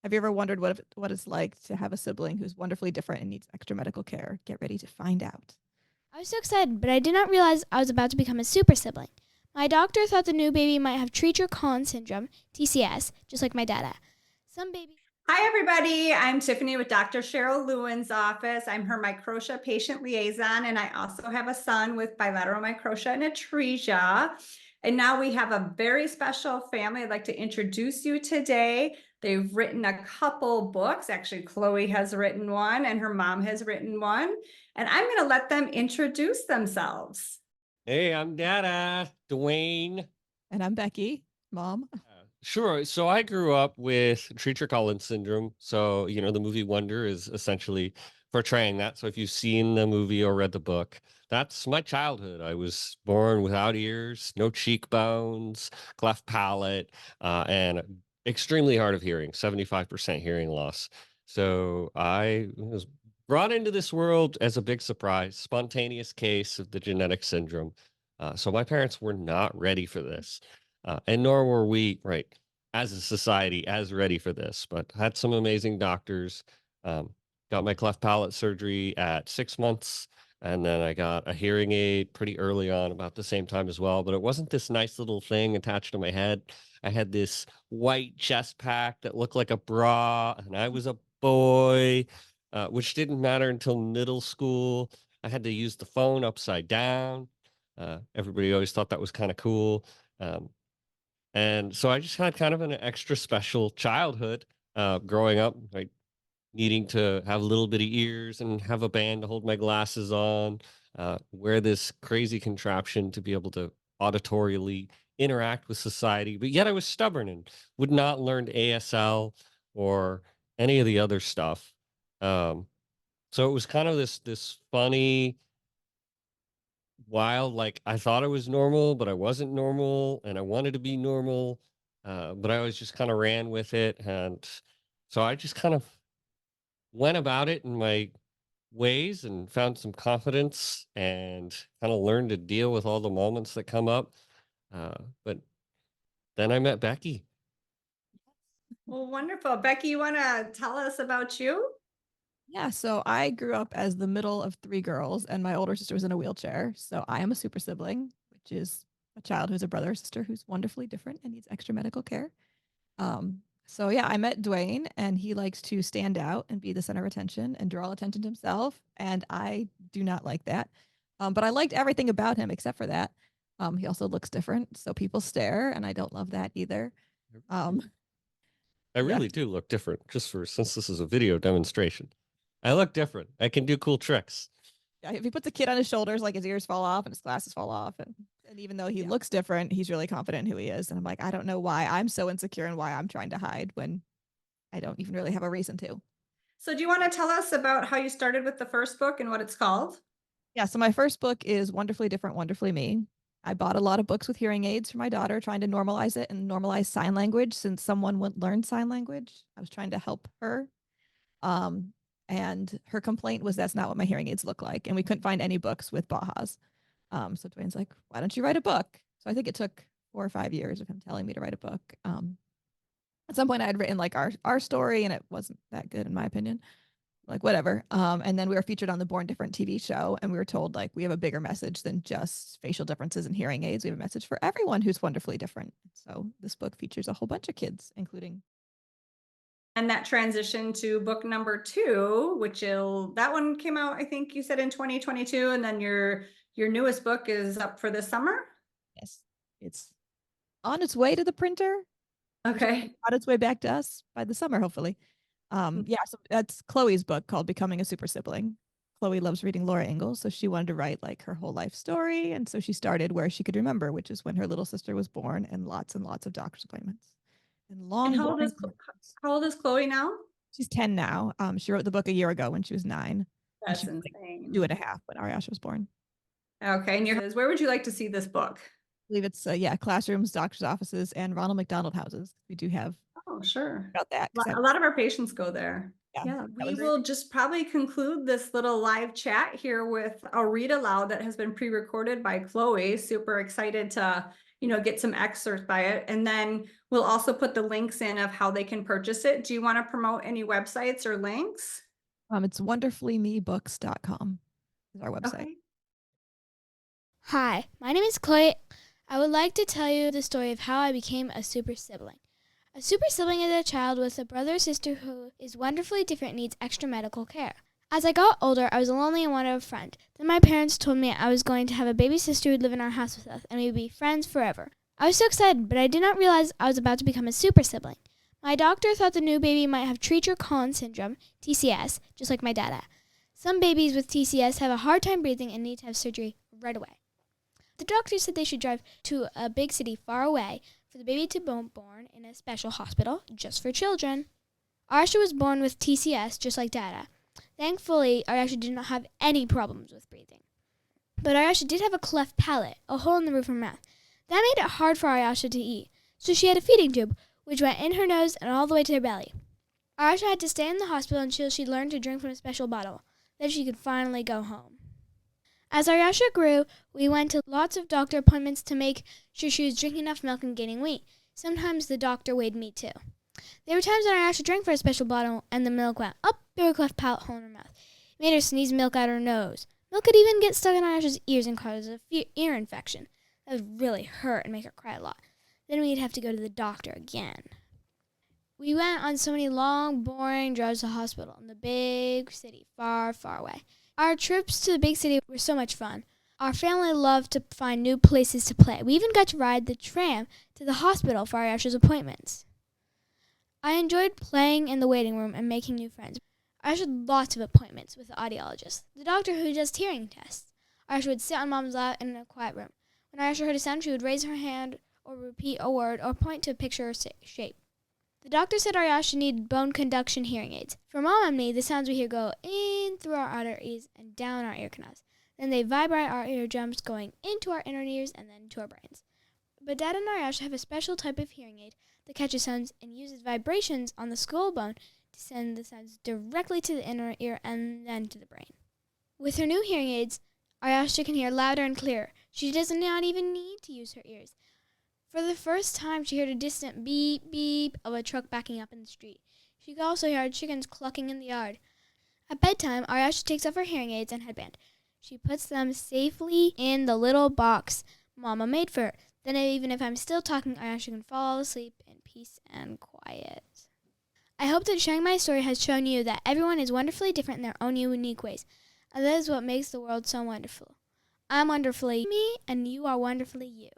Have you ever wondered what it's like to have a sibling who's wonderfully different and needs extra medical care? Get ready to find out. I was so excited, but I did not realize I was about to become a super sibling. My doctor thought the new baby might have Treacher Collins Syndrome, TCS, just like my dad. Some babies. Hi, everybody. I'm Tiffany with Dr. Cheryl Lewin's office. I'm her Microtia Patient Liaison, and I also have a son with bilateral microtia and atresia. And now we have a very special family I'd like to introduce you today. They've written a couple books. Actually, Chloe has written one and her mom has written one. And I'm going to let them introduce themselves. Hey, I'm Dad Duane. And I'm Becky, mom. Sure. So I grew up with Treacher Collins Syndrome. So, the movie Wonder is essentially portraying that. So if you've seen the movie or read the book, that's my childhood. I was born without ears, no cheekbones, cleft palate, and extremely hard of hearing, 75% hearing loss. So I was brought into this world as a big surprise, spontaneous case of the genetic syndrome. So my parents were not ready for this. And nor were we, right, as a society, as ready for this, but had some amazing doctors. Got my cleft palate surgery at 6 months, and then I got a hearing aid pretty early on, about the same time as well. But it wasn't this nice little thing attached to my head. I had this white chest pack that looked like a bra, and I was a boy, which didn't matter until middle school. I had to use the phone upside down. Everybody always thought that was kind of cool. Um, and so I just had kind of an extra special childhood growing up, like needing to have little bitty ears and have a band to hold my glasses on, wear this crazy contraption to be able to auditorially interact with society. But yet I was stubborn and would not learn ASL or any of the other stuff. Um, so it was kind of this funny, wild, like I thought I was normal, but I wasn't normal, and I wanted to be normal, but I always just kind of ran with it. And so I just kind of went about it in my ways and found some confidence and kind of learned to deal with all the moments that come up. But then I met Becky. Well, wonderful. Becky, you want to tell us about you? Yeah, so I grew up as the middle of three girls, and my older sister was in a wheelchair. So I am a super sibling, which is a child who's a brother or sister who's wonderfully different and needs extra medical care. So yeah, I met Duane, and he likes to stand out and be the center of attention and draw attention to himself, and I do not like that. But I liked everything about him except for that. He also looks different, so people stare, and I don't love that either. Um, I yeah, really do look different, since this is a video demonstration. I look different. I can do cool tricks. yeah. If you put the kid on his shoulders, like his ears fall off and his glasses fall off, and even though he looks different, he's really confident in who he is. And I'm like, I don't know why I'm so insecure and why I'm trying to hide when I don't even really have a reason to. So do you want to tell us about how you started with the first book and what it's called? Yeah, so my first book is Wonderfully Different, Wonderfully Me. I bought a lot of books with hearing aids for my daughter, trying to normalize it and normalize sign language since someone wouldn't learn sign language. I was trying to help her. Um, and her complaint was that's not what my hearing aids look like. And we couldn't find any books with Bahas. So Duane's like, why don't you write a book? So I think it took 4 or 5 years of him telling me to write a book. At some point I had written like our story and it wasn't that good in my opinion, like whatever. And then we were featured on the Born Different TV show, and we were told like we have a bigger message than just facial differences in hearing aids. We have a message for everyone who's wonderfully different. So this book features a whole bunch of kids, including. And that transition to book number 2, that one came out, I think you said in 2022, and then your newest book is up for this summer. Yes, it's on its way to the printer. Okay. On its way back to us by the summer, hopefully. Yeah, so that's Chloe's book called Becoming a Super Sibling. Chloe loves reading Laura Ingalls, so she wanted to write like her whole life story, and so she started where she could remember, which is when her little sister was born, and lots of doctor's appointments and long. And how old is Chloe now? She's 10 now. She wrote the book a year ago when she was 9. That's she was insane. Like 2.5 when Ariasha was born. Okay, and where would you like to see this book? I believe it's classrooms, doctors' offices, and Ronald McDonald houses. We do have. Oh, sure. About that. A lot of our patients go there. Yeah, we will just probably conclude this little live chat here with a read aloud that has been pre-recorded by Chloe. Super excited to, get some excerpts by it. And then we'll also put the links in of how they can purchase it. Do you want to promote any websites or links? It's wonderfullymebooks.com is our website. Okay. Hi, my name is Chloe. I would like to tell you the story of how I became a super sibling. A super sibling is a child with a brother or sister who is wonderfully different and needs extra medical care. As I got older, I was lonely and wanted a friend. Then my parents told me I was going to have a baby sister who would live in our house with us, and we would be friends forever. I was so excited, but I did not realize I was about to become a super sibling. My doctor thought the new baby might have Treacher Collins Syndrome, TCS, just like my dada. Some babies with TCS have a hard time breathing and need to have surgery right away. The doctor said they should drive to a big city far away for the baby to be born in a special hospital just for children. Ariasha was born with TCS, just like dada. Thankfully, Ariasha did not have any problems with breathing. But Ariasha did have a cleft palate, a hole in the roof of her mouth. That made it hard for Ariasha to eat, so she had a feeding tube, which went in her nose and all the way to her belly. Ariasha had to stay in the hospital until she learned to drink from a special bottle. Then she could finally go home. As Ariasha grew, we went to lots of doctor appointments to make sure she was drinking enough milk and gaining weight. Sometimes the doctor weighed me too. There were times when Ariasha drank from a special bottle and the milk went up through her cleft palate hole in her mouth. It made her sneeze milk out her nose. Milk could even get stuck in Ariasha's ears and cause a ear infection. That would really hurt and make her cry a lot. Then we'd have to go to the doctor again. We went on so many long, boring drives to the hospital in the big city, far, far away. Our trips to the big city were so much fun. Our family loved to find new places to play. We even got to ride the tram to the hospital for Ariasha's appointments. I enjoyed playing in the waiting room and making new friends. Ariasha had lots of appointments with the audiologist, the doctor who does hearing tests. Ariasha would sit on Mom's lap in a quiet room. When Ariasha heard a sound, she would raise her hand or repeat a word or point to a picture or shape. The doctor said Ariasha needed bone conduction hearing aids. For Mom and me, the sounds we hear go in through our outer ears and down our ear canals. Then they vibrate our eardrums, going into our inner ears and then to our brains. But Dad and Ariasha have a special type of hearing aid that catches sounds and uses vibrations on the skull bone to send the sounds directly to the inner ear and then to the brain. With her new hearing aids, Ariasha can hear louder and clearer. She does not even need to use her ears. For the first time, she heard a distant beep, beep of a truck backing up in the street. She could also hear our chickens clucking in the yard. At bedtime, Ariasha takes off her hearing aids and headband. She puts them safely in the little box Mama made for her. Then even if I'm still talking, Ariasha can fall asleep in peace and quiet. I hope that sharing my story has shown you that everyone is wonderfully different in their own unique ways. And that is what makes the world so wonderful. I'm wonderfully me, and you are wonderfully you.